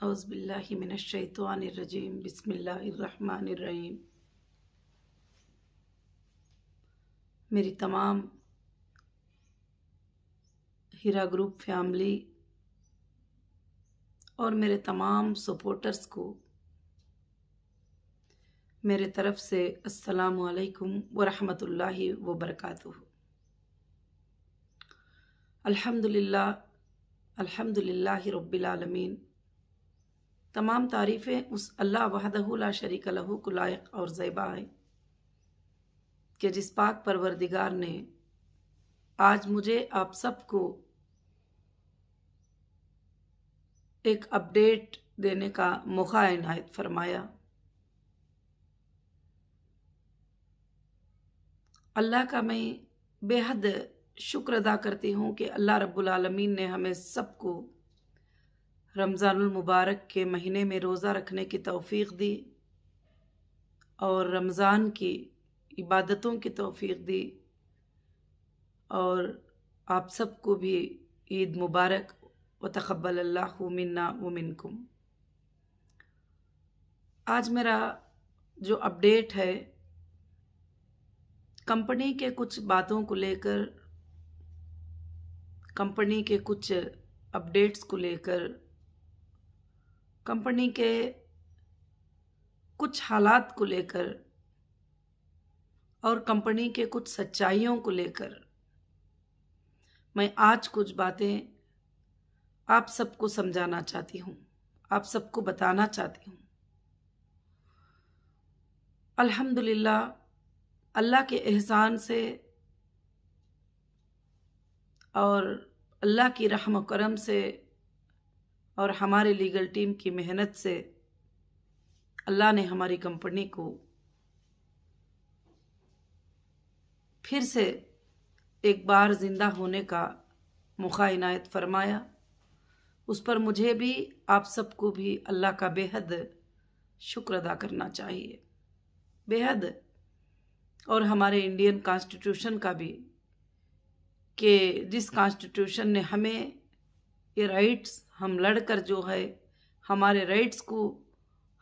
औज़ुबिल्लाहि मिनश्शैतानिर्रजीम बिस्मिल्लाहिर्रहमानिर्रहीम। मेरी तमाम हीरा ग्रुप फैमिली और मेरे तमाम सपोर्टर्स को मेरे तरफ से अस्सलामु अलैकुम व रहमतुल्लाहि व बरकातुहू। अल्हम्दुलिल्लाहि रब्बिल आलमीन। तमाम तारीफ़ें उस अल्लाह वहदहू ला शरीक लहू को लायक और ज़ैबा है कि जिस पाक परवरदिगार ने आज मुझे आप सबको एक अपडेट देने का मौका इनायत फरमाया। अल्लाह का मैं बेहद शुक्र अदा करती हूँ कि अल्लाह रब्बुल आलमीन ने हमें सबको रमज़ानुल मुबारक के महीने में रोज़ा रखने की तौफ़ीक दी और रमज़ान की इबादतों की तौफ़ीक दी और आप सबको भी ईद मुबारक व तक़ब्बलल्लाहु मिन्ना व मिनकुम। आज मेरा जो अपडेट है कंपनी के कुछ बातों को लेकर, कंपनी के कुछ अपडेट्स को लेकर, कंपनी के कुछ हालात को लेकर और कंपनी के कुछ सच्चाइयों को लेकर मैं आज कुछ बातें आप सबको समझाना चाहती हूँ, आप सबको बताना चाहती हूँ। अल्हम्दुलिल्लाह, अल्लाह के एहसान से और अल्लाह की रहम व करम से और हमारे लीगल टीम की मेहनत से अल्लाह ने हमारी कंपनी को फिर से एक बार ज़िंदा होने का मौका इनायत फरमाया। उस पर मुझे भी आप सबको भी अल्लाह का बेहद शुक्र अदा करना चाहिए, बेहद। और हमारे इंडियन कॉन्स्टिट्यूशन का भी, कि जिस कॉन्स्टिट्यूशन ने हमें ये राइट्स, हम लड़कर जो है हमारे राइट्स को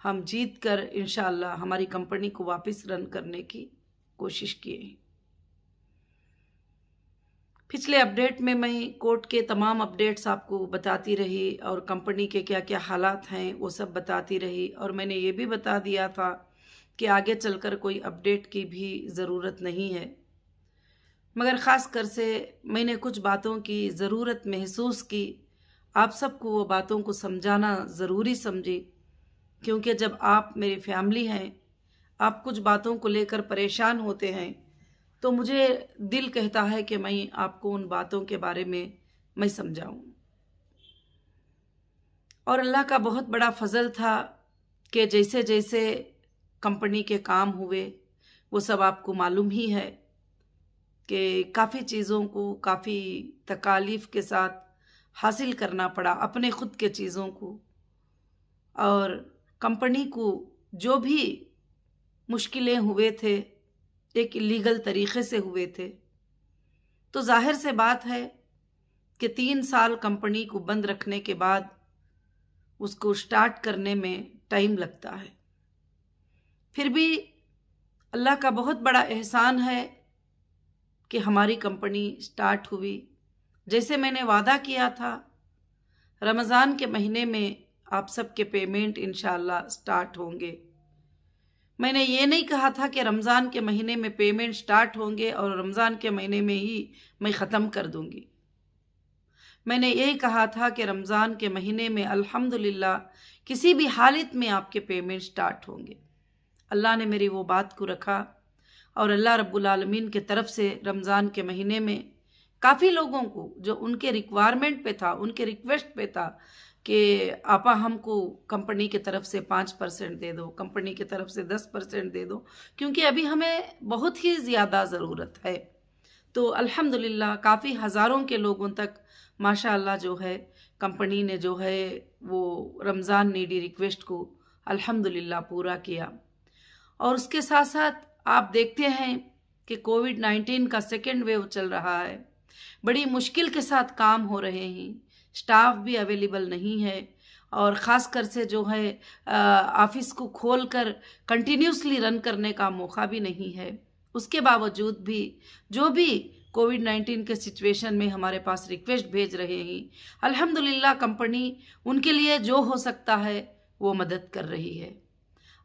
हम जीत कर इंशाअल्लाह हमारी कंपनी को वापस रन करने की कोशिश किए। पिछले अपडेट में मैं कोर्ट के तमाम अपडेट्स आपको बताती रही और कंपनी के क्या क्या हालात हैं वो सब बताती रही, और मैंने ये भी बता दिया था कि आगे चलकर कोई अपडेट की भी ज़रूरत नहीं है, मगर ख़ास कर से मैंने कुछ बातों की ज़रूरत महसूस की, आप सबको वो बातों को समझाना ज़रूरी समझी, क्योंकि जब आप मेरी फैमिली हैं, आप कुछ बातों को लेकर परेशान होते हैं तो मुझे दिल कहता है कि मैं आपको उन बातों के बारे में मैं समझाऊं। और अल्लाह का बहुत बड़ा फजल था कि जैसे जैसे कंपनी के काम हुए वो सब आपको मालूम ही है कि काफ़ी चीज़ों को काफ़ी तकालीफ के साथ हासिल करना पड़ा, अपने खुद के चीज़ों को, और कंपनी को जो भी मुश्किलें हुए थे एक इलीगल तरीक़े से हुए थे। तो जाहिर से बात है कि 3 साल कंपनी को बंद रखने के बाद उसको स्टार्ट करने में टाइम लगता है। फिर भी अल्लाह का बहुत बड़ा एहसान है कि हमारी कंपनी स्टार्ट हुई। जैसे मैंने वादा किया था, रमज़ान के महीने में आप सबके पेमेंट इंशाअल्लाह स्टार्ट होंगे। मैंने ये नहीं कहा था कि रमज़ान के महीने में पेमेंट स्टार्ट होंगे और रमज़ान के महीने में ही मैं ख़त्म कर दूंगी। मैंने यही कहा था कि रमज़ान के महीने में अल्हम्दुलिल्लाह किसी भी हालत में आपके पेमेंट स्टार्ट होंगे। अल्लाह ने मेरी वो बात को रखा और अल्लाह रब्बुल आलमीन के तरफ से रमज़ान के महीने में काफ़ी लोगों को जो उनके रिक्वायरमेंट पे था, उनके रिक्वेस्ट पे था कि आपा हमको कंपनी की तरफ से 5% दे दो, कंपनी की तरफ से 10% दे दो, क्योंकि अभी हमें बहुत ही ज़्यादा ज़रूरत है। तो अल्हम्दुलिल्लाह काफ़ी हज़ारों के लोगों तक माशाअल्लाह जो है कंपनी ने जो है वो रमज़ान नीडी रिक्वेस्ट को अल्हम्दुलिल्लाह पूरा किया। और उसके साथ साथ आप देखते हैं कि कोविड-19 का सेकेंड वेव चल रहा है, बड़ी मुश्किल के साथ काम हो रहे हैं, स्टाफ भी अवेलेबल नहीं है और ख़ास कर से जो है ऑफिस को खोल कर कंटिन्यूसली रन करने का मौका भी नहीं है। उसके बावजूद भी जो भी कोविड-19 के सिचुएशन में हमारे पास रिक्वेस्ट भेज रहे हैं, अल्हम्दुलिल्लाह कंपनी उनके लिए जो हो सकता है वो मदद कर रही है।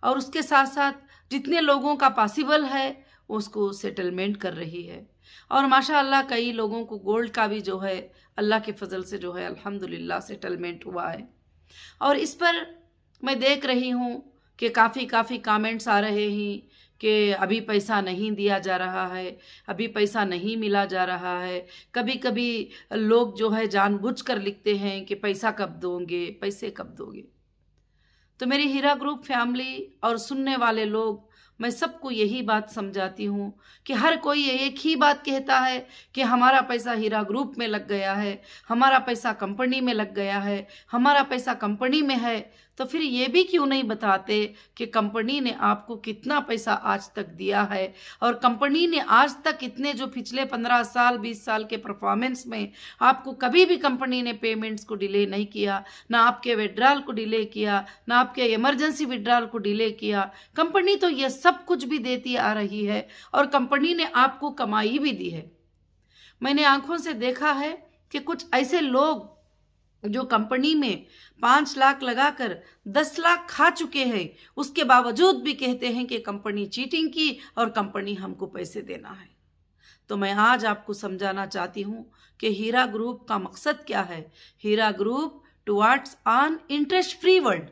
और उसके साथ साथ जितने लोगों का पॉसिबल है उसको सेटलमेंट कर रही है। और माशाअल्लाह कई लोगों को गोल्ड का भी जो है अल्लाह के फजल से जो है अल्हम्दुलिल्लाह सेटलमेंट हुआ है। और इस पर मैं देख रही हूँ कि काफ़ी कमेंट्स आ रहे हैं कि अभी पैसा नहीं दिया जा रहा है, अभी पैसा नहीं मिला जा रहा है। कभी कभी लोग जो है जानबूझकर लिखते हैं कि पैसा कब दोगे, पैसे कब दोगे। तो मेरी हीरा ग्रुप फैमिली और सुनने वाले लोग, मैं सबको यही बात समझाती हूँ कि हर कोई एक ही बात कहता है कि हमारा पैसा हीरा ग्रुप में लग गया है, हमारा पैसा कंपनी में लग गया है, हमारा पैसा कंपनी में है। तो फिर ये भी क्यों नहीं बताते कि कंपनी ने आपको कितना पैसा आज तक दिया है और कंपनी ने आज तक इतने जो पिछले 15 साल 20 साल के परफॉर्मेंस में आपको कभी भी कंपनी ने पेमेंट्स को डिले नहीं किया, ना आपके विड्रॉल को डिले किया, ना आपके इमरजेंसी विड्रॉल को डिले किया। कंपनी तो ये सब कुछ भी देती आ रही है और कंपनी ने आपको कमाई भी दी है। मैंने आंखों से देखा है कि कुछ ऐसे लोग जो कंपनी में 5 लाख लगाकर 10 लाख खा चुके हैं, उसके बावजूद भी कहते हैं कि कंपनी चीटिंग की और कंपनी हमको पैसे देना है। तो मैं आज आपको समझाना चाहती हूँ कि हीरा ग्रुप का मकसद क्या है। Heera group towards on interest free world.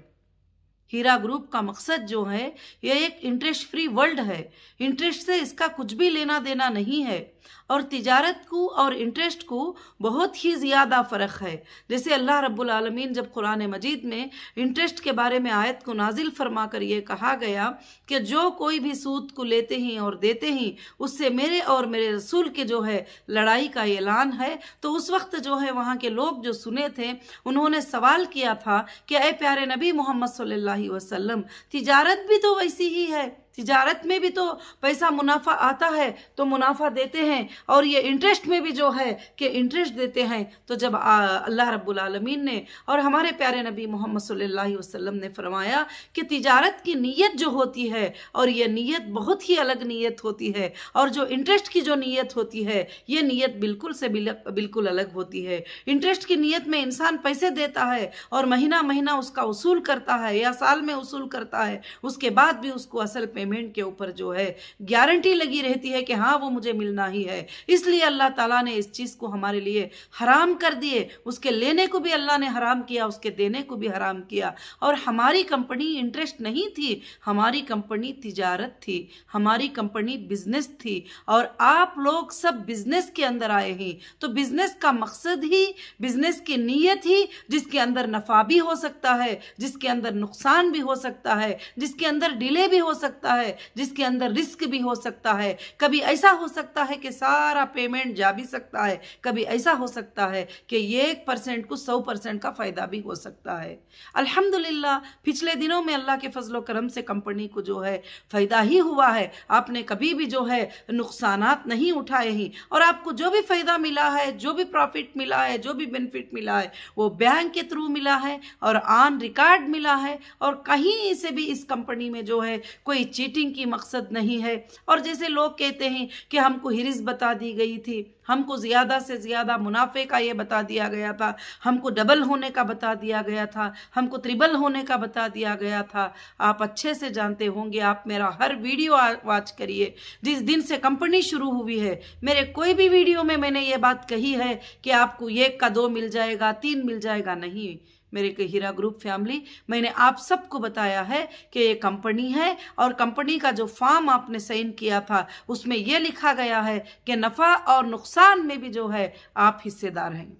Heera group का मकसद जो है यह एक इंटरेस्ट फ्री वर्ल्ड है। इंटरेस्ट से इसका कुछ भी लेना देना नहीं है और तिजारत को और इंटरेस्ट को बहुत ही ज़्यादा फ़र्क है। जैसे अल्लाह रब्बुल आलमीन जब कुरान मजीद में इंटरेस्ट के बारे में आयत को नाजिल फरमा कर ये कहा गया कि जो कोई भी सूद को लेते हैं और देते हैं उससे मेरे और मेरे रसूल के जो है लड़ाई का ऐलान है। तो उस वक्त जो है वहाँ के लोग जो सुने थे उन्होंने सवाल किया था कि ऐ प्यारे नबी मोहम्मद सल्लल्लाहु अलैहि वसल्लम, तिजारत भी तो वैसी ही है, तिजारत में भी तो पैसा मुनाफा आता है तो मुनाफा देते हैं और ये इंटरेस्ट में भी जो है कि इंटरेस्ट देते हैं। तो जब अल्लाह रब्बुल आलमीन ने और हमारे प्यारे नबी मोहम्मद सल्लल्लाहु अलैहि वसल्लम ने फरमाया कि तिजारत की नीयत जो होती है और ये नीयत बहुत ही अलग नीयत होती है और जो इंटरेस्ट की जो नीयत होती है ये नीयत बिल्कुल से बिल्कुल अलग होती है। इंटरेस्ट की नीयत में इंसान पैसे देता है और महीना महीना उसका उसूल करता है या साल में उसूल करता है, उसके बाद भी उसको असल पेमेंट के ऊपर जो है गारंटी लगी रहती है कि हाँ वो मुझे मिलना ही है। इसलिए अल्लाह ताला ने इस चीज़ को हमारे लिए हराम कर दिए। उसके लेने को भी अल्लाह ने हराम किया, उसके देने को भी हराम किया। और हमारी कंपनी इंटरेस्ट नहीं थी, हमारी कंपनी तिजारत थी, हमारी कंपनी बिजनेस थी और आप लोग सब बिजनेस के अंदर आए हैं। तो बिजनेस का मकसद ही, बिजनेस की नीयत ही, जिसके अंदर नफा भी हो सकता है, जिसके अंदर नुकसान भी हो सकता है, जिसके अंदर डिले भी हो सकता है, जिसके अंदर रिस्क भी हो सकता है। कभी ऐसा हो सकता है कि सारा पेमेंट जा भी सकता है, कभी ऐसा हो सकता है कि 1% को 100% का फायदा भी हो सकता है। अल्हम्दुलिल्लाह पिछले दिनों में अल्लाह के फजलो करम से कंपनी को जो है फायदा ही हुआ है। आपने कभी भी जो है नुकसानात नहीं उठाए हैं और आपको जो भी फायदा मिला है, जो भी प्रॉफिट मिला है, जो भी बेनिफिट मिला है वो बैंक के थ्रू मिला है और ऑन रिकॉर्ड मिला है और कहीं से भी इस कंपनी में जो है कोई चीटिंग की मकसद नहीं है। और जैसे लोग कहते हैं कि हमको हिरिस बता दी गई थी, हमको ज़्यादा से ज़्यादा मुनाफे का ये बता दिया गया था, हमको डबल होने का बता दिया गया था, हमको ट्रिबल होने का बता दिया गया था। आप अच्छे से जानते होंगे, आप मेरा हर वीडियो वॉच करिए। जिस दिन से कंपनी शुरू हुई है मेरे कोई भी वीडियो में मैंने ये बात कही है कि आपको 1 का 2 मिल जाएगा, 3 मिल जाएगा, नहीं। मेरे हीरा ग्रुप फैमिली, मैंने आप सबको बताया है कि ये कंपनी है और कंपनी का जो फॉर्म आपने साइन किया था उसमें यह लिखा गया है कि नफ़ा और नुकसान में भी जो है आप हिस्सेदार हैं।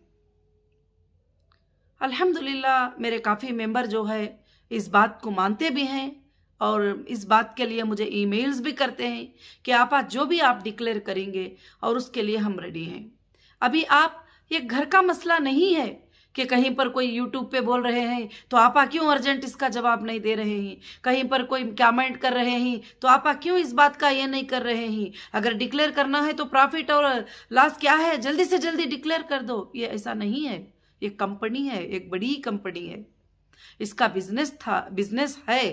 अल्हम्दुलिल्लाह मेरे काफ़ी मेंबर जो है इस बात को मानते भी हैं और इस बात के लिए मुझे ईमेल्स भी करते हैं कि आप जो भी आप डिक्लेयर करेंगे और उसके लिए हम रेडी हैं। अभी आप, ये घर का मसला नहीं है कि कहीं पर कोई यूट्यूब पे बोल रहे हैं तो आपा क्यों अर्जेंट इसका जवाब नहीं दे रहे हैं, कहीं पर कोई कमेंट कर रहे हैं तो आपा क्यों इस बात का ये नहीं कर रहे हैं। अगर डिक्लेयर करना है तो प्रॉफिट और लॉस क्या है जल्दी से जल्दी डिक्लेयर कर दो। ये ऐसा नहीं है, ये कंपनी है, एक बड़ी कंपनी है। इसका बिजनेस है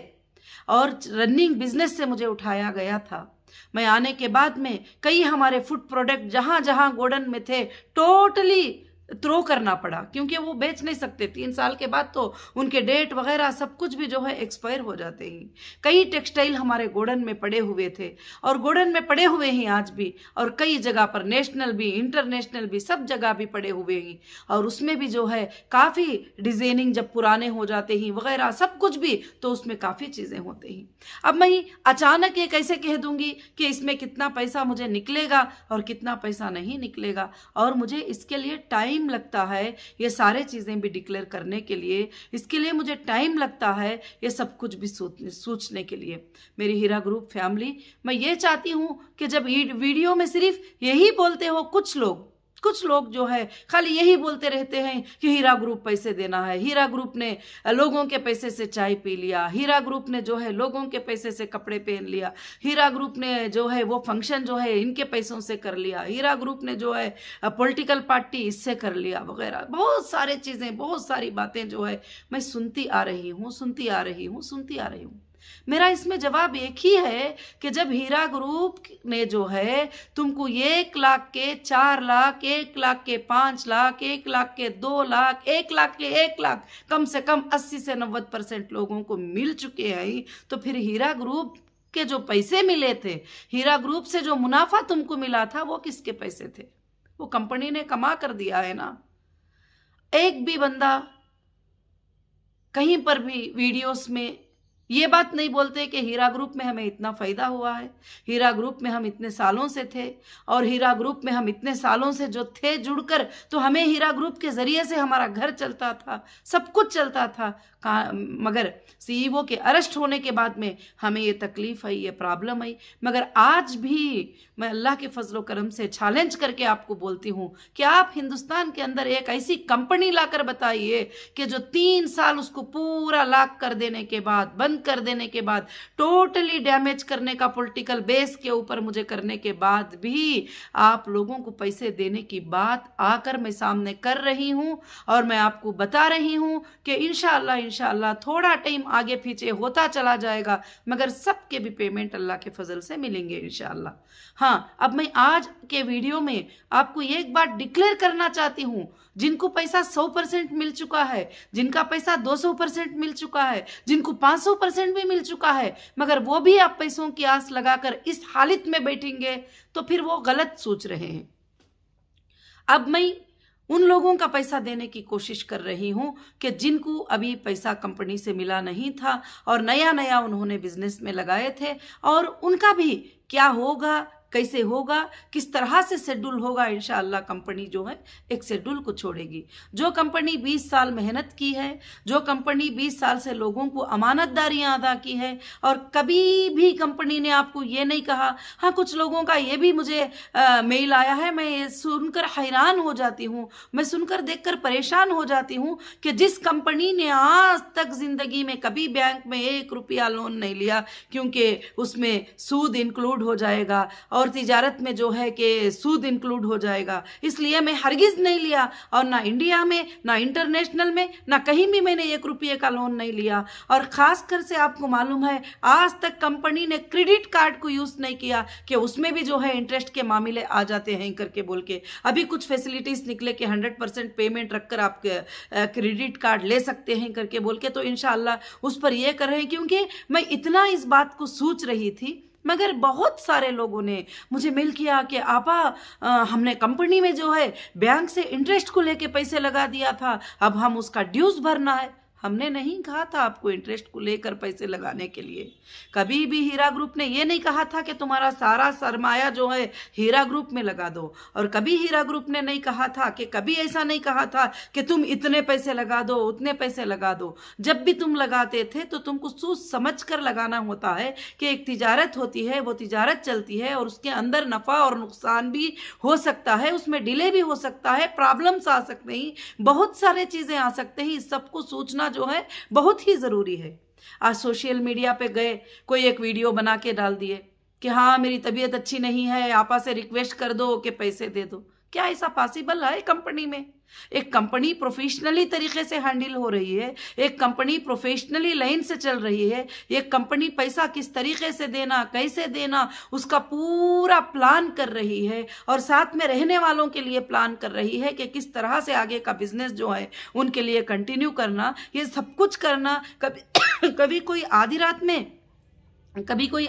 और रनिंग बिजनेस से मुझे उठाया गया था। मैं आने के बाद में कई हमारे फूड प्रोडक्ट जहां जहां गोडाउन में थे टोटली थ्रो करना पड़ा, क्योंकि वो बेच नहीं सकते। 3 साल के बाद तो उनके डेट वगैरह सब कुछ भी जो है एक्सपायर हो जाते हैं। कई टेक्सटाइल हमारे गोडाउन में पड़े हुए थे और गोडाउन में पड़े हुए हैं आज भी, और कई जगह पर नेशनल भी इंटरनेशनल भी सब जगह भी पड़े हुए हैं। और उसमें भी जो है काफ़ी डिजाइनिंग जब पुराने हो जाते हैं वगैरह सब कुछ भी, तो उसमें काफ़ी चीज़ें होती हैं। अब मैं अचानक ये कैसे कह दूंगी कि इसमें कितना पैसा मुझे निकलेगा और कितना पैसा नहीं निकलेगा, और मुझे इसके लिए टाइम लगता है ये सारे चीजें भी डिक्लेयर करने के लिए, इसके लिए मुझे टाइम लगता है ये सब कुछ भी सोचने के लिए। मेरी हीरा ग्रुप फैमिली, मैं ये चाहती हूं कि जब वीडियो में सिर्फ यही बोलते हो कुछ लोग जो है खाली यही बोलते रहते हैं कि हीरा ग्रुप पैसे देना है, हीरा ग्रुप ने लोगों के पैसे से चाय पी लिया, हीरा ग्रुप ने जो है लोगों के पैसे से कपड़े पहन लिया, हीरा ग्रुप ने जो है वो फंक्शन जो है इनके पैसों से कर लिया, हीरा ग्रुप ने जो है पॉलिटिकल पार्टी इससे कर लिया वगैरह। बहुत सारे चीजें, बहुत सारी बातें जो है मैं सुनती आ रही हूँ। मेरा इसमें जवाब एक ही है कि जब हीरा ग्रुप ने जो है तुमको 1 लाख के 4 लाख, 1 लाख के 5 लाख, 1 लाख के 2 लाख, 1 लाख के 1 लाख, कम से कम 80 से 90% लोगों को मिल चुके हैं, तो फिर हीरा ग्रुप के जो पैसे मिले थे, हीरा ग्रुप से जो मुनाफा तुमको मिला था, वो किसके पैसे थे? वो कंपनी ने कमा कर दिया है ना। एक भी बंदा कहीं पर भी वीडियोस में ये बात नहीं बोलते कि हीरा ग्रुप में हमें इतना फायदा हुआ है, हीरा ग्रुप में हम इतने सालों से थे, और हीरा ग्रुप में हम इतने सालों से जो थे जुड़कर, तो हमें हीरा ग्रुप के जरिए से हमारा घर चलता था, सब कुछ चलता था। मगर सीईओ के अरेस्ट होने के बाद में हमें ये तकलीफ आई, ये प्रॉब्लम आई। मगर आज भी मैं अल्लाह के फजलो करम से चैलेंज करके आपको बोलती हूँ कि आप हिंदुस्तान के अंदर एक ऐसी कंपनी लाकर बताइए कि जो 3 साल उसको पूरा लॉक कर देने के बाद, बंद कर देने के बाद, टोटली डैमेज करने का पॉलिटिकल बेस के ऊपर मुझे करने के बाद भी आप लोगों को पैसे देने की बात आकर मैं सामने कर रही हूं, और मैं आपको बता रही हूं कि इंशाअल्लाह थोड़ा टाइम आगे पीछे होता चला जाएगा, मगर सबके भी पेमेंट अल्लाह के फजल से मिलेंगे इंशाअल्लाह। हाँ, अब मैं आज के वीडियो में आपको एक बात डिक्लेयर करना चाहती हूं, जिनको पैसा 100% मिल चुका है, जिनका पैसा 200% मिल चुका है, जिनको 500% भी मिल चुका है, मगर वो भी आप पैसों की आस लगाकर इस हालत में बैठेंगे, तो फिर वो गलत सोच रहे हैं। अब मैं उन लोगों का पैसा देने की कोशिश कर रही हूं कि जिनको अभी पैसा कंपनी से मिला नहीं था और नया नया उन्होंने बिजनेस में लगाए थे, और उनका भी क्या होगा, कैसे होगा, किस तरह से शेड्यूल होगा, इंशाअल्लाह कंपनी जो है एक शेड्यूल को छोड़ेगी। जो कंपनी 20 साल मेहनत की है, जो कंपनी 20 साल से लोगों को अमानतदारियां अदा की है, और कभी भी कंपनी ने आपको ये नहीं कहा। हाँ, कुछ लोगों का ये भी मुझे मेल आया है, मैं ये सुनकर हैरान हो जाती हूँ, मैं सुनकर देखकर परेशान हो जाती हूँ कि जिस कंपनी ने आज तक जिंदगी में कभी बैंक में 1 रुपया लोन नहीं लिया, क्योंकि उसमें सूद इंक्लूड हो जाएगा और तिजारत में जो है कि सूद इंक्लूड हो जाएगा, इसलिए मैं हरगिज नहीं लिया, और ना इंडिया में, ना इंटरनेशनल में, ना कहीं भी मैंने 1 रुपये का लोन नहीं लिया। और खास कर से आपको मालूम है आज तक कंपनी ने क्रेडिट कार्ड को यूज नहीं किया कि उसमें भी जो है इंटरेस्ट के मामले आ जाते हैं करके बोल के। अभी कुछ फैसिलिटीज निकले कि 100% पेमेंट रखकर आप क्रेडिट कार्ड ले सकते हैं करके बोल के, तो इंशाअल्लाह उस पर यह कर रहे हैं, क्योंकि मैं इतना इस बात को सोच रही थी। मगर बहुत सारे लोगों ने मुझे मेल किया कि आपा हमने कंपनी में जो है बैंक से इंटरेस्ट को लेके पैसे लगा दिया था, अब हम उसका ड्यूज भरना है। हमने नहीं कहा था आपको इंटरेस्ट को लेकर पैसे लगाने के लिए। कभी भी हीरा ग्रुप ने यह नहीं कहा था कि तुम्हारा सारा सरमाया जो है हीरा ग्रुप में लगा दो, और कभी हीरा ग्रुप ने नहीं कहा था कि, कभी ऐसा नहीं कहा था कि तुम इतने पैसे लगा दो, उतने पैसे लगा दो। जब भी तुम लगाते थे तो तुमको सोच समझ कर लगाना होता है कि एक तिजारत होती है, वो तिजारत चलती है और उसके अंदर नफा और नुकसान भी हो सकता है, उसमें डिले भी हो सकता है, प्रॉब्लम्स आ सकते हैं, बहुत सारे चीजें आ सकते हैं। इस सबको सोचना जो है बहुत ही जरूरी है। आज सोशल मीडिया पे गए, कोई एक वीडियो बना के डाल दिए कि हाँ मेरी तबीयत अच्छी नहीं है, आपा से रिक्वेस्ट कर दो कि पैसे दे दो। क्या ऐसा पॉसिबल है कंपनी में? एक कंपनी प्रोफेशनली तरीके से हैंडल हो रही है, एक कंपनी प्रोफेशनली लाइन से चल रही है, एक कंपनी पैसा किस तरीके से देना, कैसे देना, उसका पूरा प्लान कर रही है और साथ में रहने वालों के लिए प्लान कर रही है कि किस तरह से आगे का बिजनेस जो है उनके लिए कंटिन्यू करना, ये सब कुछ करना। कभी कोई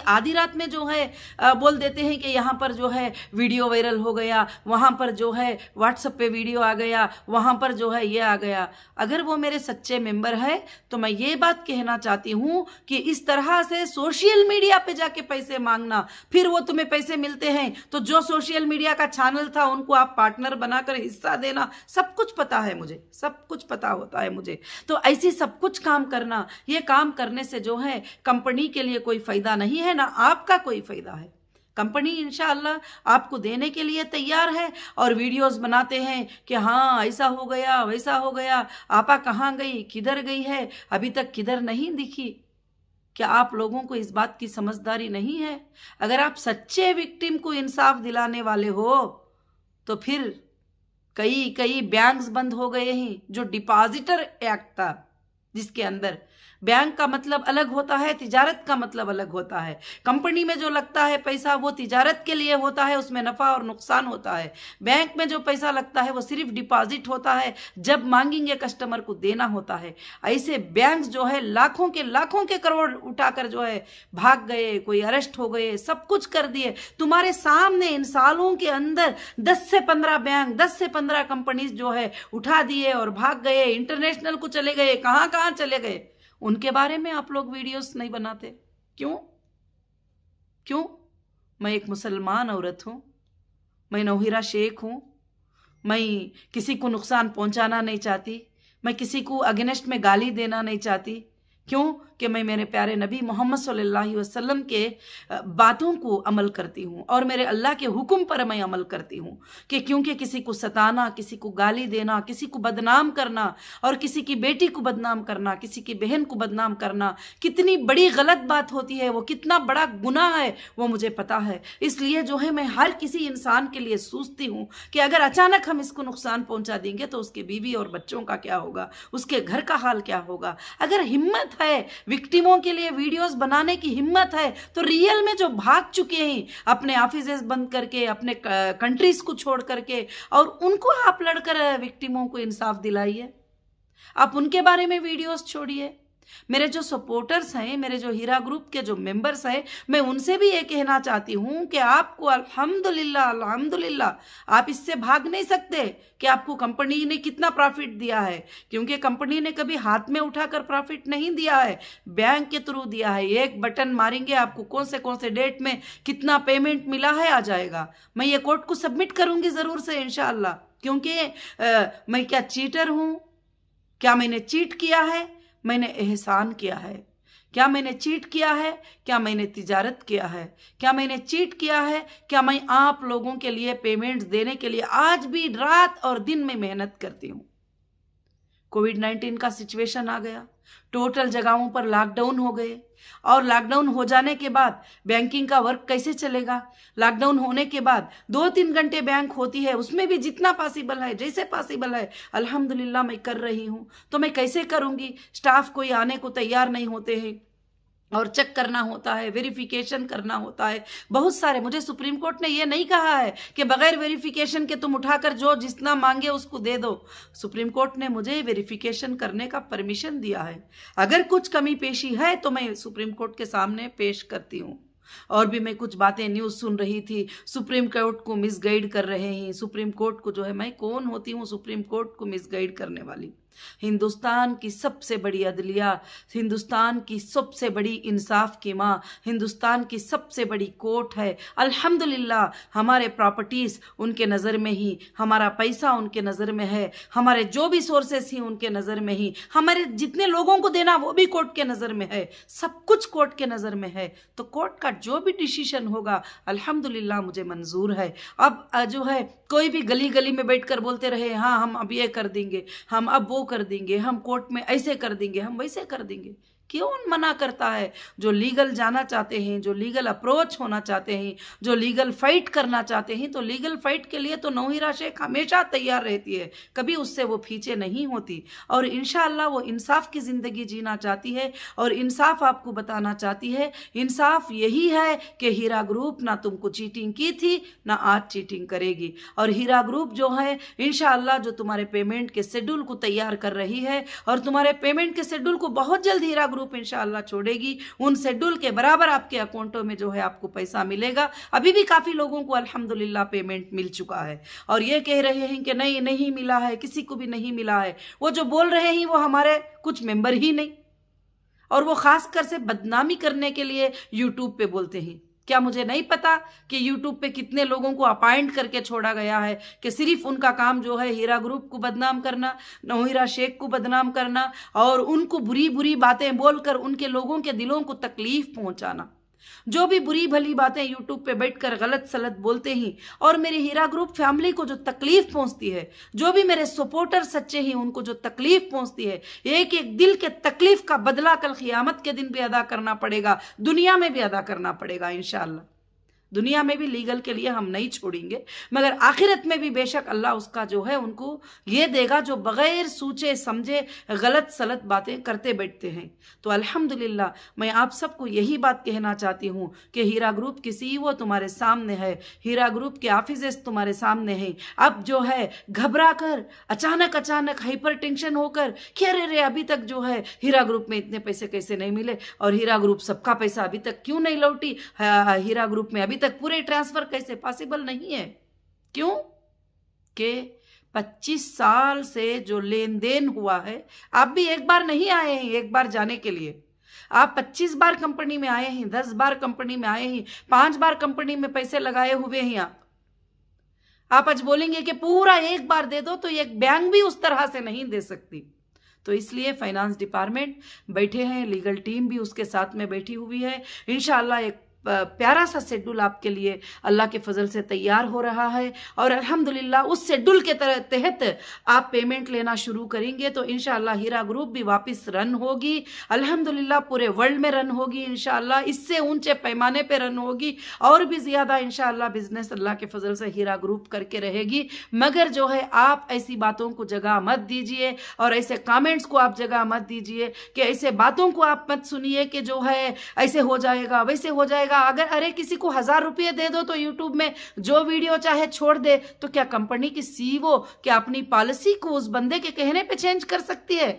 आधी रात में जो है बोल देते हैं कि यहाँ पर जो है वीडियो वायरल हो गया, वहाँ पर जो है व्हाट्सएप पे वीडियो आ गया, वहाँ पर जो है ये आ गया। अगर वो मेरे सच्चे मेंबर है तो मैं ये बात कहना चाहती हूँ कि इस तरह से सोशल मीडिया पे जाके पैसे मांगना, फिर वो तुम्हें पैसे मिलते हैं तो जो सोशल मीडिया का चैनल था उनको आप पार्टनर बनाकर हिस्सा देना, सब कुछ पता है मुझे, सब कुछ पता होता है मुझे। तो ऐसी सब कुछ काम करना, ये काम करने से जो है कंपनी के लिए कोई फायदा नहीं है, ना आपका कोई फायदा है। कंपनी इंशाअल्लाह आपको देने के लिए तैयार है और वीडियोस बनाते हैं कि हाँ ऐसा हो गया, वैसा हो गया, आपा कहाँ गई, किधर गई है, अभी तक किधर नहीं दिखी। क्या आप लोगों को इस बात की समझदारी नहीं है? अगर आप सच्चे विक्टिम को इंसाफ दिलाने वाले हो तो फिर कई बैंक्स बंद हो गए हैं। जो डिपॉजिटर एक्ट था, जिसके अंदर बैंक का मतलब अलग होता है, तिजारत का मतलब अलग होता है। कंपनी में जो लगता है पैसा वो तिजारत के लिए होता है, उसमें नफा और नुकसान होता है। बैंक में जो पैसा लगता है वो सिर्फ डिपॉजिट होता है, जब मांगेंगे कस्टमर को देना होता है। ऐसे बैंक जो है लाखों के करोड़ उठाकर जो है भाग गए, कोई अरेस्ट हो गए, सब कुछ कर दिए तुम्हारे सामने। इन सालों के अंदर 10 से 15 बैंक, 10 से 15 कंपनीज जो है उठा दिए और भाग गए, इंटरनेशनल को चले गए, कहां चले गए। उनके बारे में आप लोग वीडियोस नहीं बनाते, क्यों? मैं एक मुसलमान औरत हूं, मैं नौहिरा शेख हूं, मैं किसी को नुकसान पहुंचाना नहीं चाहती, मैं किसी को अगेंस्ट में गाली देना नहीं चाहती। क्यों? कि मैं मेरे प्यारे नबी मोहम्मद सल्लल्लाहु अलैहि वसल्लम के बातों को अमल करती हूँ और मेरे अल्लाह के हुक्म पर मैं अमल करती हूँ। कि क्योंकि किसी को सताना, किसी को गाली देना, किसी को बदनाम करना और किसी की बेटी को बदनाम करना, किसी की बहन को बदनाम करना कितनी बड़ी गलत बात होती है, वो कितना बड़ा गुनाह है, वो मुझे पता है। इसलिए जो है मैं हर किसी इंसान के लिए सोचती हूँ कि अगर अचानक हम इसको नुकसान पहुंचा देंगे तो उसके बीवी और बच्चों का क्या होगा, उसके घर का हाल क्या होगा। अगर हिम्मत है, विक्टिमों के लिए वीडियोस बनाने की हिम्मत है, तो रियल में जो भाग चुके हैं अपने ऑफिसेस बंद करके, अपने कंट्रीज को छोड़ करके, और उनको आप लड़कर विक्टिमों को इंसाफ दिलाइए। आप उनके बारे में वीडियोस छोड़िए। मेरे जो सपोर्टर्स हैं, मेरे जो हीरा ग्रुप के जो मेंबर्स हैं, मैं उनसे भी ये कहना चाहती हूं कि आपको अल्हम्दुलिल्लाह आप इससे भाग नहीं सकते कि आपको कंपनी ने कितना प्रॉफिट दिया है, क्योंकि कंपनी ने कभी हाथ में उठाकर प्रॉफिट नहीं दिया है, बैंक के थ्रू दिया है। एक बटन मारेंगे आपको कौन से डेट में कितना पेमेंट मिला है आ जाएगा। मैं ये कोर्ट को सबमिट करूंगी जरूर से इंशाअल्लाह, क्योंकि मैं क्या चीटर हूं? क्या मैंने चीट किया है? मैंने एहसान किया है। क्या मैंने चीट किया है? क्या मैंने तिजारत किया है? क्या मैंने चीट किया है? क्या मैं आप लोगों के लिए पेमेंट्स देने के लिए आज भी रात और दिन में मेहनत करती हूं। कोविड-19 का सिचुएशन आ गया, टोटल जगहों पर लॉकडाउन हो गए, और लॉकडाउन हो जाने के बाद बैंकिंग का वर्क कैसे चलेगा? लॉकडाउन होने के बाद 2-3 घंटे बैंक होती है, उसमें भी जितना पॉसिबल है, जैसे पॉसिबल है अल्हम्दुलिल्लाह मैं कर रही हूं। तो मैं कैसे करूंगी? स्टाफ कोई आने को तैयार नहीं होते हैं और चेक करना होता है, वेरिफिकेशन करना होता है, बहुत सारे। मुझे सुप्रीम कोर्ट ने ये नहीं कहा है कि बगैर वेरिफिकेशन के तुम उठाकर जो जितना मांगे उसको दे दो। सुप्रीम कोर्ट ने मुझे वेरिफिकेशन करने का परमिशन दिया है। अगर कुछ कमी पेशी है तो मैं सुप्रीम कोर्ट के सामने पेश करती हूँ। और भी मैं कुछ बातें न्यूज़ सुन रही थी, सुप्रीम कोर्ट को मिसगाइड कर रहे हैं। सुप्रीम कोर्ट को जो है, मैं कौन होती हूँ सुप्रीम कोर्ट को मिसगाइड करने वाली? हिंदुस्तान की सबसे बड़ी अदलिया, हिंदुस्तान की सबसे बड़ी इंसाफ की माँ, हिंदुस्तान की सबसे बड़ी कोर्ट है। अल्हम्दुलिल्लाह हमारे प्रॉपर्टीज उनके नज़र में ही, हमारा पैसा उनके नज़र में है, हमारे जो भी सोर्सेस ही उनके नज़र में ही, हमारे जितने लोगों को देना वो भी कोर्ट के नज़र में है, सब कुछ कोर्ट के नज़र में है। तो कोर्ट का जो भी डिसीजन होगा अल्हम्दुलिल्लाह मुझे मंजूर है। अब जो है कोई भी गली गली में बैठकर बोलते रहे हाँ हम अब ये कर देंगे, हम अब वो कर देंगे, हम कोर्ट में ऐसे कर देंगे, हम वैसे कर देंगे, कौन मना करता है? जो लीगल जाना चाहते हैं, जो लीगल अप्रोच होना चाहते हैं, जो लीगल फाइट करना चाहते हैं, तो लीगल फाइट के लिए तो नौहिरा शेख हमेशा तैयार रहती है, कभी उससे वो पीछे नहीं होती। और इंशाअल्लाह वो इंसाफ की ज़िंदगी जीना चाहती है और इंसाफ आपको बताना चाहती है। इंसाफ यही है कि हीरा ग्रुप ना तुमको चीटिंग की थी, ना आज चीटिंग करेगी। और हीरा ग्रुप जो है इंशाअल्लाह जो तुम्हारे पेमेंट के शेड्यूल को तैयार कर रही है और तुम्हारे पेमेंट के शेड्यूल को बहुत जल्द हीरा ग्रुप इंशाअल्लाह छोड़ेगी। उन शेड्यूल के बराबर आपके अकाउंटों में जो है आपको पैसा मिलेगा। अभी भी काफी लोगों को अल्हम्दुलिल्लाह पेमेंट मिल चुका है और ये कह रहे हैं कि नहीं नहीं मिला है, किसी को भी नहीं मिला है। वो जो बोल रहे हैं वो हमारे कुछ मेंबर ही नहीं, और वो खासकर से बदनामी करने के लिए यूट्यूब पे बोलते हैं। क्या मुझे नहीं पता कि यूट्यूब पे कितने लोगों को अपॉइंट करके छोड़ा गया है कि सिर्फ उनका काम जो है हीरा ग्रुप को बदनाम करना, नौहिरा शेख को बदनाम करना और उनको बुरी बुरी बातें बोलकर उनके लोगों के दिलों को तकलीफ पहुंचाना। जो भी बुरी भली बातें यूट्यूब पे बैठकर गलत सलत बोलते हैं और मेरे हीरा ग्रुप फैमिली को जो तकलीफ पहुंचती है, जो भी मेरे सपोर्टर सच्चे हैं उनको जो तकलीफ पहुंचती है, एक एक दिल के तकलीफ का बदला कल क़ियामत के दिन भी अदा करना पड़ेगा, दुनिया में भी अदा करना पड़ेगा इंशाअल्लाह। दुनिया में भी लीगल के लिए हम नहीं छोड़ेंगे, मगर आखिरत में भी बेशक अल्लाह उसका जो है उनको ये देगा जो बगैर सोचे समझे गलत सलत बातें करते बैठते हैं। तो अल्हम्दुलिल्लाह मैं आप सबको यही बात कहना चाहती हूँ कि हीरा ग्रुप की सीईओ तुम्हारे सामने है, हीरा ग्रुप के ऑफिसर्स तुम्हारे सामने हैं। अब जो है घबरा कर अचानक हाइपर टेंशन होकर कि अरे अभी तक जो है हीरा ग्रुप में इतने पैसे कैसे नहीं मिले और हीरा ग्रुप सबका पैसा अभी तक क्यों नहीं लौटी, हीरा ग्रुप में अभी तक पूरे ट्रांसफर कैसे पॉसिबल नहीं है? क्यों कि 25 साल से जो लेन देन हुआ है, आप भी एक बार नहीं आए हैं एक बार जाने के लिए। आप 25 बार कंपनी में आए हैं, 10 बार कंपनी में आए हैं, 5 बार कंपनी में पैसे लगाए हुए हैं। आप आज बोलेंगे कि पूरा एक बार दे दो, तो एक बैंक भी उस तरह से नहीं दे सकती। तो इसलिए फाइनेंस डिपार्टमेंट बैठे हैं, लीगल टीम भी उसके साथ में बैठी हुई है। इंशाअल्लाह एक प्यारा सा शेड्यूल आपके लिए अल्लाह के फजल से तैयार हो रहा है और अल्हम्दुलिल्लाह उस शेड्यूल के तहत आप पेमेंट लेना शुरू करेंगे तो इंशाअल्लाह हीरा ग्रुप भी वापस रन होगी। अल्हम्दुलिल्लाह पूरे वर्ल्ड में रन होगी इंशाअल्लाह, इससे ऊंचे पैमाने पे रन होगी और भी ज़्यादा इंशाअल्लाह बिजनेस अल्लाह के फजल से हीरा ग्रुप करके रहेगी। मगर जो है आप ऐसी बातों को जगह मत दीजिए और ऐसे कमेंट्स को आप जगह मत दीजिए कि ऐसे बातों को आप मत सुनिए कि जो है ऐसे हो जाएगा वैसे हो जाएगा। अगर अरे किसी को 1000 रुपये दे दो तो यूट्यूब में जो वीडियो चाहे छोड़ दे, तो क्या कंपनी की सीईओ क्या अपनी पॉलिसी को उस बंदे के कहने पे चेंज कर सकती है?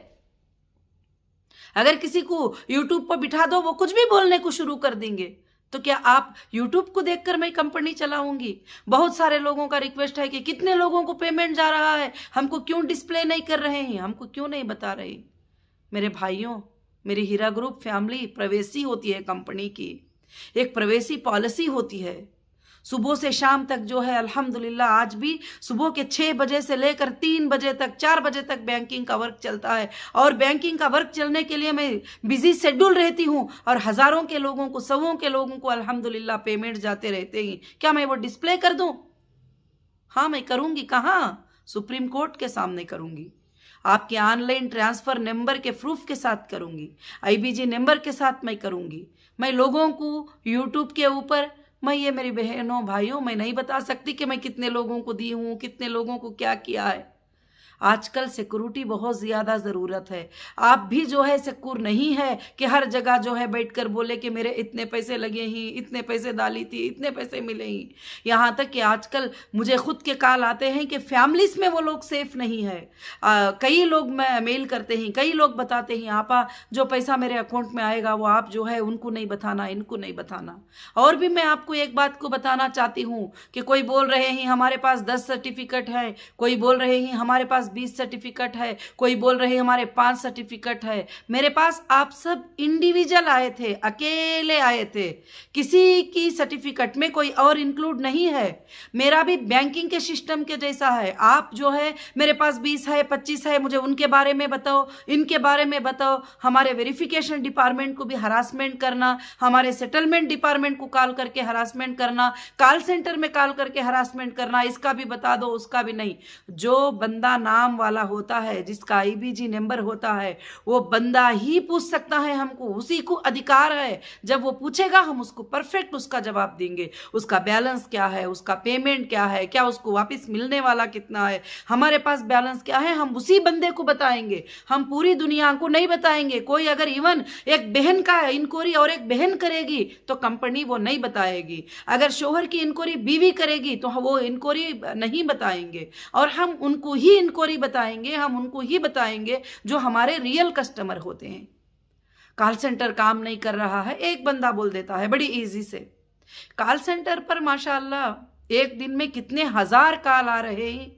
अगर किसी को यूट्यूब पर बिठा दो वो कुछ भी बोलने को शुरू कर देंगे, तो क्या आप यूट्यूब को देखकर मैं कंपनी चलाऊंगी? बहुत सारे लोगों का रिक्वेस्ट है कि कितने लोगों को पेमेंट जा रहा है, हमको क्यों डिस्प्ले नहीं कर रहे हैं, हमको क्यों नहीं बता रहे। मेरे भाइयों, मेरी हीरा ग्रुप फैमिली प्रवेशी होती है, कंपनी की एक प्रवेशी पॉलिसी होती है। सुबह से शाम तक जो है अल्हम्दुलिल्लाह आज भी सुबह के 6 बजे से लेकर 3 बजे तक 4 बजे तक बैंकिंग का वर्क चलता है और बैंकिंग का वर्क चलने के लिए मैं बिजी शेड्यूल रहती हूँ और हजारों के लोगों को, सौों के लोगों को अल्हम्दुलिल्लाह पेमेंट जाते रहते हैं। क्या मैं वो डिस्प्ले कर दूं? हाँ मैं करूंगी। कहाँ? सुप्रीम कोर्ट के सामने करूंगी, आपके ऑनलाइन ट्रांसफर नंबर के प्रूफ के साथ करूंगी, IBG नंबर के साथ मैं करूंगी। मैं लोगों को यूट्यूब के ऊपर, मैं ये मेरी बहनों भाइयों मैं नहीं बता सकती कि मैं कितने लोगों को दी हूँ, कितने लोगों को क्या किया है। आजकल सिक्योरिटी बहुत ज़्यादा ज़रूरत है। आप भी जो है सिक्योर नहीं है कि हर जगह जो है बैठकर बोले कि मेरे इतने पैसे लगे ही, इतने पैसे डाली थी, इतने पैसे मिले ही। यहाँ तक कि आजकल मुझे खुद के कॉल आते हैं कि फैमिलीज में वो लोग सेफ नहीं है। कई लोग मेल करते हैं, कई लोग बताते हैं आपा जो पैसा मेरे अकाउंट में आएगा वो आप जो है उनको नहीं बताना, इनको नहीं बताना। और भी मैं आपको एक बात को बताना चाहती हूँ कि कोई बोल रहे हैं हमारे पास 10 सर्टिफिकेट है, कोई बोल रहे हैं हमारे पास 20 सर्टिफिकेट है, कोई बोल रहे हैं हमारे 5 सर्टिफिकेट है। मेरे पास आप सब इंडिविजुअल आए थे, अकेले आए थे, किसी की सर्टिफिकेट में कोई और इंक्लूड नहीं है। मेरा भी बैंकिंग के सिस्टम के जैसा है। आप जो है मेरे पास 20 है, 25 है, मुझे उनके बारे में बताओ, इनके बारे में बताओ। हमारे वेरिफिकेशन डिपार्टमेंट को भी हरासमेंट करना, हमारे सेटलमेंट डिपार्टमेंट को कॉल करके हरासमेंट करना, कॉल सेंटर में कॉल करके हरासमेंट करना, इसका भी बता दो उसका भी नहीं। जो बंदा नाम वाला होता है, जिसका IBG नंबर होता है, वो बंदा ही पूछ सकता है हमको, उसी को अधिकार है। जब वो पूछेगा हम उसको परफेक्ट उसका जवाब देंगे। उसका बैलेंस क्या है, उसका पेमेंट क्या है, क्या उसको वापस मिलने वाला कितना है, हमारे पास बैलेंस क्या है, हम उसी बंदे को बताएंगे। हम पूरी दुनिया को नहीं बताएंगे। कोई अगर इवन एक बहन का इंक्वायरी और एक बहन करेगी तो कंपनी वो नहीं बताएगी। अगर शोहर की इंक्वायरी बीवी करेगी तो वो इंक्वायरी नहीं बताएंगे। और हम उनको ही इंक्वायरी बताएंगे, हम उनको ही बताएंगे जो हमारे रियल कस्टमर होते हैं। कॉल सेंटर काम नहीं कर रहा है, एक बंदा बोल देता है बड़ी इजी से। कॉल सेंटर पर माशाअल्लाह एक दिन में कितने हजार कॉल आ रहे हैं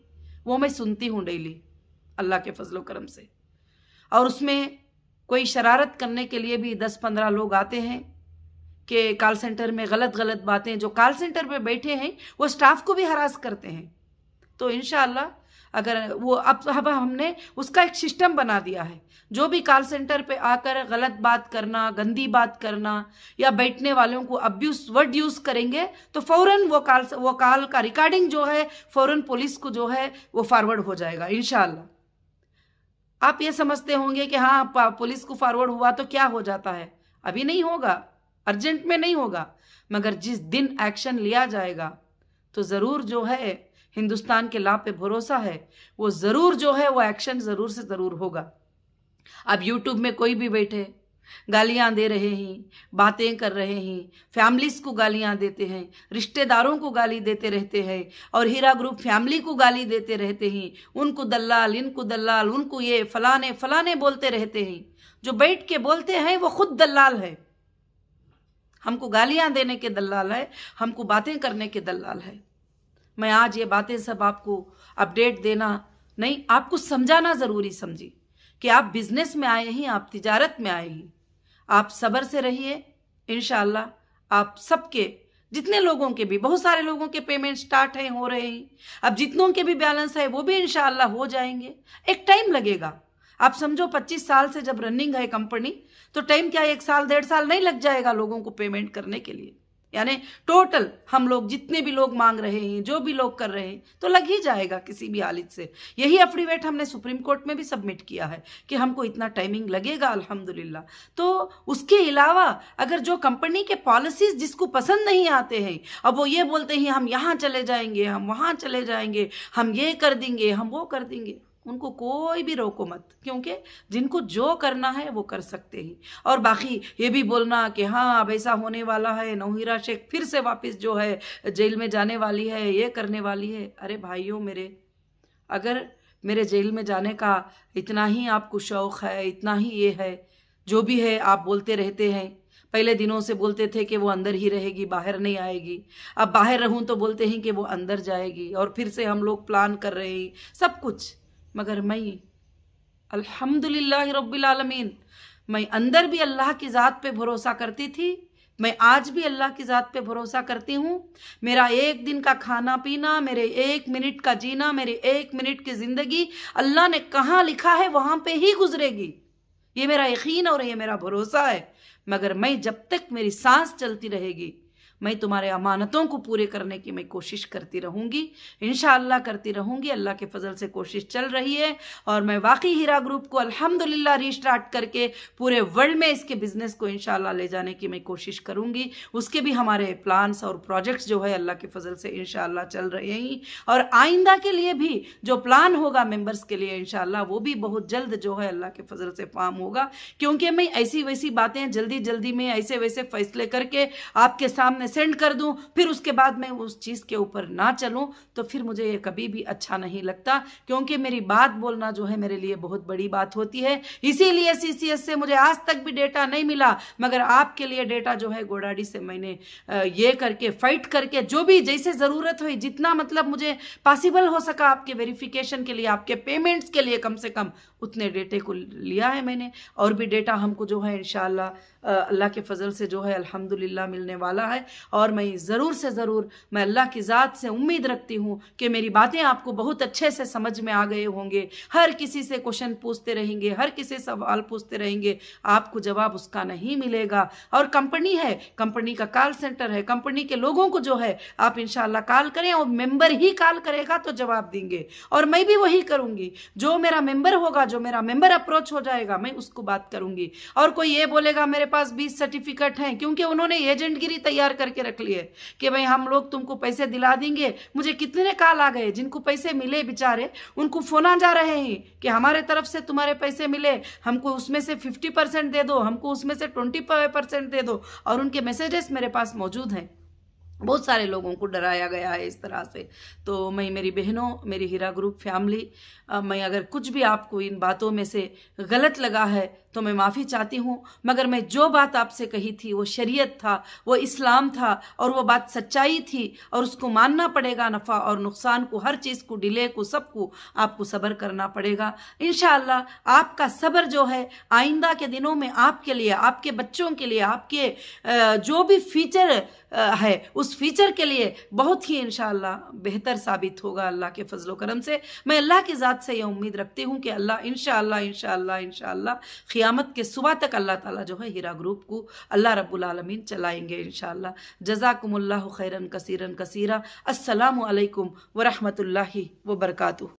वो मैं सुनती हूँ डेली, अल्लाह के फजलो करम से। और उसमें कोई शरारत करने के लिए भी 10-15 लोग आते हैं कि कॉल सेंटर में गलत गलत बातें, जो कॉल सेंटर पे बैठे हैं वो स्टाफ को भी हरास करते हैं। तो इंशाअल्लाह अगर वो अब हमने उसका एक सिस्टम बना दिया है। जो भी कॉल सेंटर पे आकर गलत बात करना, गंदी बात करना या बैठने वालों को अब्यूज वर्ड यूज करेंगे तो फौरन वो कॉल का रिकॉर्डिंग जो है फौरन पुलिस को जो है वो फॉरवर्ड हो जाएगा इंशाअल्लाह। आप ये समझते होंगे कि हाँ पुलिस को फॉरवर्ड हुआ तो क्या हो जाता है, अभी नहीं होगा, अर्जेंट में नहीं होगा, मगर जिस दिन एक्शन लिया जाएगा तो ज़रूर जो है हिंदुस्तान के लॉ पे भरोसा है, वो ज़रूर जो है वो एक्शन ज़रूर से ज़रूर होगा। अब यूट्यूब में कोई भी बैठे गालियां दे रहे हैं, बातें कर रहे हैं, फैमिलीज को गालियां देते हैं, रिश्तेदारों को गाली देते रहते हैं और हीरा ग्रुप फैमिली को गाली देते रहते हैं, उनको दल्लाल, इनको दल्लाल, उनको ये फलाने फलाने बोलते रहते हैं। जो बैठ के बोलते हैं वो खुद दल्लाल है, हमको गालियां देने के दल्लाल है, हमको बातें करने के दल्लाल है। मैं आज ये बातें सब आपको अपडेट देना नहीं, आपको समझाना ज़रूरी समझी कि आप बिजनेस में आए हैं, आप तिजारत में आए हैं, आप सब्र से रहिए। इंशाअल्लाह आप सबके, जितने लोगों के भी, बहुत सारे लोगों के पेमेंट स्टार्ट हैं, हो रहे हैं, अब जितनों के भी बैलेंस है वो भी इंशाअल्लाह हो जाएंगे। एक टाइम लगेगा, आप समझो 25 साल से जब रनिंग है कंपनी तो टाइम क्या 1 साल 1.5 साल नहीं लग जाएगा लोगों को पेमेंट करने के लिए। यानी टोटल हम लोग जितने भी लोग मांग रहे हैं, जो भी लोग कर रहे हैं, तो लग ही जाएगा किसी भी हालत से। यही एफिडेविट हमने सुप्रीम कोर्ट में भी सबमिट किया है कि हमको इतना टाइमिंग लगेगा अल्हम्दुलिल्लाह। तो उसके अलावा अगर जो कंपनी के पॉलिसीज जिसको पसंद नहीं आते हैं, अब वो ये बोलते हैं हम यहाँ चले जाएंगे, हम वहाँ चले जाएंगे, हम ये कर देंगे, हम वो कर देंगे, उनको कोई भी रोको मत, क्योंकि जिनको जो करना है वो कर सकते हैं। और बाकी ये भी बोलना कि हाँ अब ऐसा होने वाला है, नौहीरा शेख फिर से वापस जो है जेल में जाने वाली है, ये करने वाली है। अरे भाइयों मेरे, अगर मेरे जेल में जाने का इतना ही आपको शौक़ है, इतना ही ये है, जो भी है आप बोलते रहते हैं। पहले दिनों से बोलते थे कि वो अंदर ही रहेगी, बाहर नहीं आएगी, अब बाहर रहूं तो बोलते हैं कि वो अंदर जाएगी, और फिर से हम लोग प्लान कर रहे हैं सब कुछ। मगर मैं अल्हम्दुलिल्लाह रब्बिल आलमीन, मैं अंदर भी अल्लाह की ज़ात पे भरोसा करती थी, मैं आज भी अल्लाह की ज़ात पे भरोसा करती हूँ। मेरा एक दिन का खाना पीना, मेरे 1 मिनट का जीना, मेरे 1 मिनट की ज़िंदगी अल्लाह ने कहाँ लिखा है वहाँ पे ही गुजरेगी, ये मेरा यकीन और ये मेरा भरोसा है। मगर मैं जब तक मेरी सांस चलती रहेगी मैं तुम्हारे अमानतों को पूरे करने की मैं कोशिश करती रहूँगी, इंशाअल्लाह करती रहूँगी। अल्लाह के फजल से कोशिश चल रही है और मैं वाकई हीरा ग्रुप को अल्हम्दुलिल्लाह रीस्टार्ट करके पूरे वर्ल्ड में इसके बिज़नेस को इंशाअल्लाह ले जाने की मैं कोशिश करूँगी। उसके भी हमारे प्लान्स और प्रोजेक्ट्स जो है अल्लाह के फजल से इंशाअल्लाह चल रहे हैं, और आइंदा के लिए भी जो प्लान होगा मेम्बर्स के लिए इंशाअल्लाह वो भी बहुत जल्द जो है अल्लाह के फजल से फार्म होगा। क्योंकि मैं ऐसी वैसी बातें जल्दी जल्दी में ऐसे वैसे फैसले करके आपके सामने सेंड कर दूं, फिर उसके बाद मैं उस चीज़ के ऊपर ना चलूं, तो फिर मुझे ये कभी भी अच्छा नहीं लगता। क्योंकि मेरी बात बोलना जो है मेरे लिए बहुत बड़ी बात होती है। इसीलिए CCS से मुझे आज तक भी डेटा नहीं मिला, मगर आपके लिए डेटा जो है गोडाडी से मैंने ये करके फाइट करके जो भी जैसे ज़रूरत हुई, जितना मतलब मुझे पॉसिबल हो सका आपके वेरिफिकेशन के लिए, आपके पेमेंट्स के लिए कम से कम उतने डेटे को लिया है मैंने। और भी डेटा हमको जो है इंशाअल्लाह अल्लाह के फजल से जो है अल्हम्दुलिल्लाह मिलने वाला है। और मैं ज़रूर से ज़रूर मैं अल्लाह की ज़ात से उम्मीद रखती हूँ कि मेरी बातें आपको बहुत अच्छे से समझ में आ गए होंगे। हर किसी से क्वेश्चन पूछते रहेंगे, हर किसी सवाल पूछते रहेंगे, आपको जवाब उसका नहीं मिलेगा। और कंपनी है, कंपनी का कॉल सेंटर है, कंपनी के लोगों को जो है आप इंशाल्लाह कॉल करें और मेंबर ही कॉल करेगा तो जवाब देंगे। और मैं भी वही करूंगी, जो मेरा मेंबर होगा, जो मेरा मेंबर अप्रोच हो जाएगा मैं उसको बात करूंगी। और कोई ये बोलेगा मेरे पास 20 सर्टिफिकेट हैं, क्योंकि उन्होंने एजेंटगिरी तैयार करके रख ली है कि भाई हम लोग तुमको पैसे दिला देंगे। मुझे कितने कॉल आ गए, जिनको पैसे मिले बेचारे उनको फोन आ जा रहे हैं कि हमारे तरफ से तुम्हारे पैसे मिले, हमको उसमें से 50% दे दो, हमको उसमें से 25% दे दो। और उनके मैसेजेस मेरे पास मौजूद हैं। बहुत सारे लोगों को डराया गया है इस तरह से। तो मैं, मेरी बहनों, मेरी हीरा ग्रुप फैमिली, मैं अगर कुछ भी आपको इन बातों में से गलत लगा है तो मैं माफ़ी चाहती हूँ। मगर मैं जो बात आपसे कही थी वो शरीयत था, वो इस्लाम था और वो बात सच्चाई थी और उसको मानना पड़ेगा। नफ़ा और नुकसान को, हर चीज़ को, डिले को, सबको आपको सब्र करना पड़ेगा। इंशाअल्लाह आपका सब्र जो है आइंदा के दिनों में आपके लिए, आपके बच्चों के लिए, आपके जो भी फ्यूचर है उस फ्यूचर के लिए बहुत ही इंशाअल्लाह बेहतर साबित होगा अल्लाह के फजलो करम से। मैं अल्लाह की ज़ात से यह उम्मीद रखती हूँ कि अल्लाह इंशाअल्लाह इंशाअल्लाह इंशाअल्लाह क़ियामत के सुबह तक अल्लाह ताला जो है हीरा ग्रुप को अल्लाह रब्बुल आलमीन चलाएंगे इंशाअल्लाह। जज़ाकुमुल्लाहु खैरन कसीरन कसीरा। अस्सलामु अलैकुम व रहमतुल्लाहि व बरकातुहू।